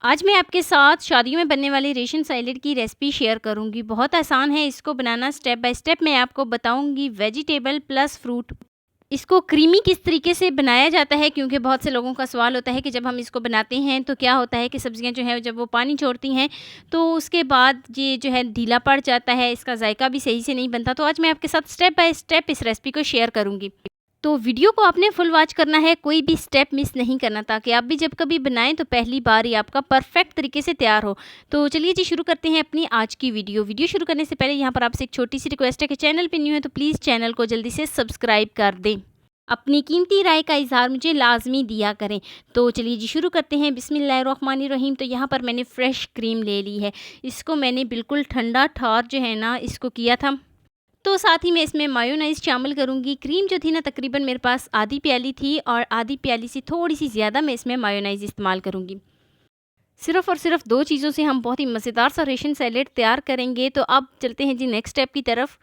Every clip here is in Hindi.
आज मैं आपके साथ शादियों में बनने वाले रेशन सैलेड की रेसिपी शेयर करूंगी। बहुत आसान है इसको बनाना, स्टेप बाय स्टेप मैं आपको बताऊंगी। वेजिटेबल प्लस फ्रूट, इसको क्रीमी किस तरीके से बनाया जाता है, क्योंकि बहुत से लोगों का सवाल होता है कि जब हम इसको बनाते हैं तो क्या होता है कि सब्जियां जो है जब वो पानी छोड़ती हैं तो उसके बाद ये जो है ढीला पड़ जाता है, इसका जायका भी सही से नहीं बनता। तो आज मैं आपके साथ स्टेप बाय स्टेप इस रेसिपी को शेयर करूंगी। तो वीडियो को आपने फुल वॉच करना है, कोई भी स्टेप मिस नहीं करना, ताकि आप भी जब कभी बनाएं तो पहली बार ही आपका परफेक्ट तरीके से तैयार हो। तो चलिए जी, शुरू करते हैं अपनी आज की वीडियो शुरू करने से पहले यहाँ पर आपसे एक छोटी सी रिक्वेस्ट है कि चैनल पे न्यू है तो प्लीज़ चैनल को जल्दी से सब्सक्राइब कर दें। अपनी कीमती राय का इज़हार मुझे लाजमी दिया करें। तो चलिए जी, शुरू करते हैं। बिस्मिल्लाहिर्रहमानिर्रहीम। तो यहाँ पर मैंने फ़्रेश क्रीम ले ली है। इसको मैंने बिल्कुल ठंडा ठार जो है ना इसको किया था। तो साथ ही मैं इसमें मायोनाइज़ शामिल करूँगी। क्रीम जो थी ना तकरीबन मेरे पास आधी प्याली थी, और आधी प्याली से थोड़ी सी ज़्यादा मैं इसमें मायोनाइज़ इस्तेमाल करूँगी। सिर्फ़ और सिर्फ 2 चीज़ों से हम बहुत ही मज़ेदार सा रेशन सैलेड तैयार करेंगे। तो अब चलते हैं जी नेक्स्ट स्टेप की तरफ।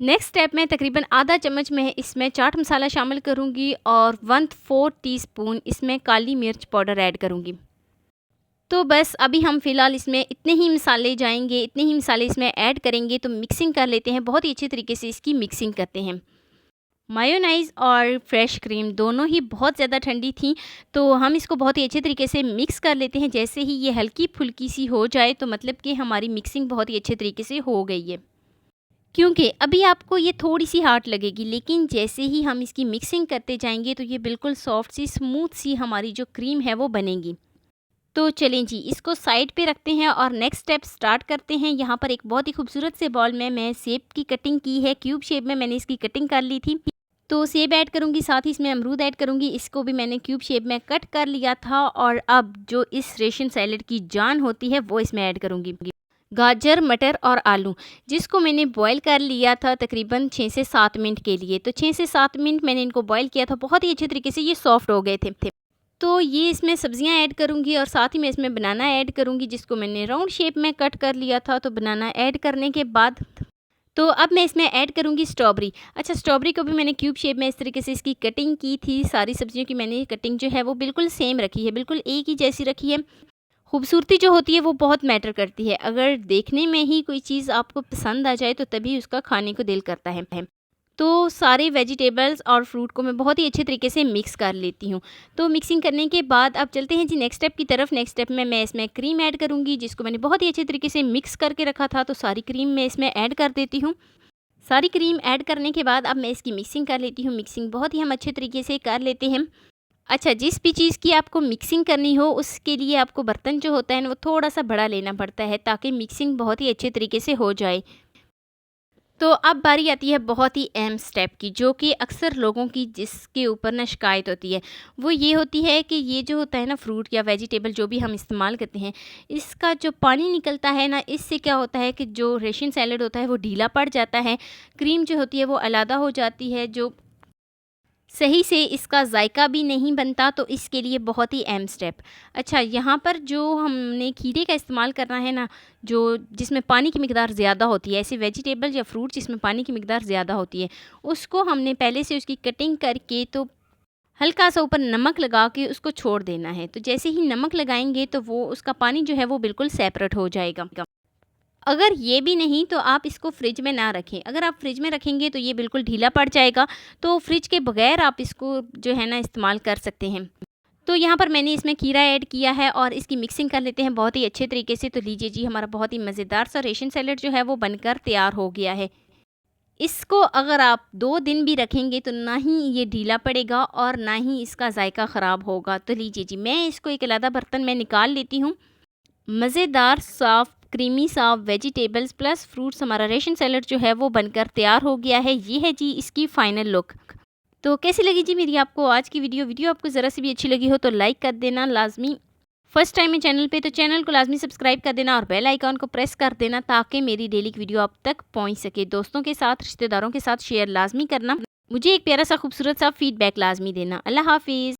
नेक्स्ट स्टेप में तकरीबन आधा चम्मच में इसमें चाट मसाला शामिल करूँगी, और 1/4 टीस्पून इसमें काली मिर्च पाउडर ऐड करूँगी। तो बस अभी हम फ़िलहाल इसमें इतने ही मसाले जाएँगे, इतने ही मसाले इसमें ऐड करेंगे। तो मिक्सिंग कर लेते हैं, बहुत ही अच्छे तरीके से इसकी मिक्सिंग करते हैं। मायोनाइज़ और फ्रेश क्रीम दोनों ही बहुत ज़्यादा ठंडी थी, तो हम इसको बहुत ही अच्छे तरीके से मिक्स कर लेते हैं। जैसे ही ये हल्की-फुल्की सी हो जाए तो मतलब कि हमारी मिक्सिंग बहुत ही अच्छे तरीके से हो गई है। क्योंकि अभी आपको ये थोड़ी-सी हार्ड लगेगी, लेकिन जैसे ही हम इसकी मिक्सिंग करते जाएँगे तो ये बिल्कुल सॉफ्ट सी, स्मूथ सी हमारी जो क्रीम है वो बनेगी। तो चलें जी, इसको साइड पे रखते हैं और नेक्स्ट स्टेप स्टार्ट करते हैं। यहाँ पर एक बहुत ही खूबसूरत से बॉल में मैं सेब की कटिंग की है, क्यूब शेप में मैंने इसकी कटिंग कर ली थी। तो सेब ऐड करूँगी, साथ ही इसमें अमरूद ऐड करूँगी। इसको भी मैंने क्यूब शेप में कट कर लिया था, और अब जो इस रेशन सैलेड की जान होती है वो इसमें ऐड करूँगी। गाजर, मटर और आलू, जिसको मैंने बॉयल कर लिया था तकरीबन 6 से 7 मिनट के लिए। तो 6 से 7 मिनट मैंने इनको बॉयल किया था, बहुत ही अच्छे तरीके से ये सॉफ्ट हो गए थे। तो ये इसमें सब्जियां ऐड करूँगी, और साथ ही मैं इसमें बनाना ऐड करूँगी, जिसको मैंने राउंड शेप में कट कर लिया था। तो बनाना ऐड करने के बाद तो अब मैं इसमें ऐड करूँगी स्ट्रॉबेरी। अच्छा, स्ट्रॉबेरी को भी मैंने क्यूब शेप में इस तरीके से इसकी कटिंग की थी। सारी सब्जियों की मैंने कटिंग जो है वो बिल्कुल सेम रखी है, बिल्कुल एक ही जैसी रखी है। खूबसूरती जो होती है वो बहुत मैटर करती है। अगर देखने में ही कोई चीज़ आपको पसंद आ जाए तो तभी उसका खाने को दिल करता है। तो सारे वेजिटेबल्स और फ्रूट को मैं बहुत ही अच्छे तरीके से मिक्स कर लेती हूँ। तो मिक्सिंग करने के बाद अब चलते हैं जी नेक्स्ट स्टेप की तरफ। नेक्स्ट स्टेप में मैं इसमें क्रीम ऐड करूँगी, जिसको मैंने बहुत ही अच्छे तरीके से मिक्स करके रखा था। तो सारी क्रीम मैं इसमें ऐड कर देती हूँ। सारी क्रीम ऐड करने के बाद अब मैं इसकी मिक्सिंग कर लेती हूँ। मिक्सिंग बहुत ही हम अच्छे तरीके से कर लेते हैं। अच्छा, जिस भी चीज़ की आपको मिक्सिंग करनी हो उसके लिए आपको बर्तन जो होता है ना वो थोड़ा-सा बड़ा लेना पड़ता है, ताकि मिक्सिंग बहुत ही अच्छे तरीके से हो जाए। तो अब बारी आती है बहुत ही अहम स्टेप की, जो कि अक्सर लोगों की जिसके ऊपर ना शिकायत होती है, वो ये होती है कि ये जो होता है ना फ्रूट या वेजिटेबल जो भी हम इस्तेमाल करते हैं, इसका जो पानी निकलता है ना, इससे क्या होता है कि जो रेशन सैलेड होता है वो ढीला पड़ जाता है, क्रीम जो होती है वो अलग हो जाती है, जो सही से इसका जायका भी नहीं बनता। तो इसके लिए बहुत ही अहम स्टेप। अच्छा, यहाँ पर जो हमने खीरे का इस्तेमाल करना है ना, जो जिसमें पानी की मिकदार ज़्यादा होती है, ऐसे वेजिटेबल या फ्रूट जिसमें पानी की मिकदार ज़्यादा होती है, उसको हमने पहले से उसकी कटिंग करके तो हल्का सा ऊपर नमक लगा के उसको छोड़ देना है। तो जैसे ही नमक लगाएंगे तो वो उसका पानी जो है वो बिल्कुल सेपरेट हो जाएगा। अगर ये भी नहीं तो आप इसको फ्रिज में ना रखें। अगर आप फ्रिज में रखेंगे तो ये बिल्कुल ढीला पड़ जाएगा। तो फ्रिज के बगैर आप इसको जो है ना इस्तेमाल कर सकते हैं। तो यहाँ पर मैंने इसमें खीरा ऐड किया है, और इसकी मिक्सिंग कर लेते हैं बहुत ही अच्छे तरीके से। तो लीजिए जी, हमारा बहुत ही मज़ेदार सा रेशन सैलेड जो है वो बनकर तैयार हो गया है। इसको अगर आप 2 दिन भी रखेंगे तो ना ही ये ढीला पड़ेगा और ना ही इसका जायका ख़राब होगा। तो लीजिए जी, मैं इसको एक अलग बर्तन में निकाल लेती हूँ। मज़ेदार सॉफ्ट क्रीमी सा वेजिटेबल्स प्लस फ्रूट्स हमारा रेशन सैलेड जो है वो बनकर तैयार हो गया है। ये है जी इसकी फ़ाइनल लुक। तो कैसी लगी जी मेरी आपको आज की वीडियो आपको ज़रा सी भी अच्छी लगी हो तो लाइक कर देना लाजमी। फर्स्ट टाइम है चैनल पे तो चैनल को लाजमी सब्सक्राइब कर देना, और बेल आइकॉन को प्रेस कर देना, ताकि मेरी डेली की वीडियो आप तक पहुंच सके। दोस्तों के साथ, रिश्तेदारों के साथ शेयर लाजमी करना। मुझे एक प्यारा सा खूबसूरत सा फीडबैक लाजमी देना। अल्लाह हाफिज़।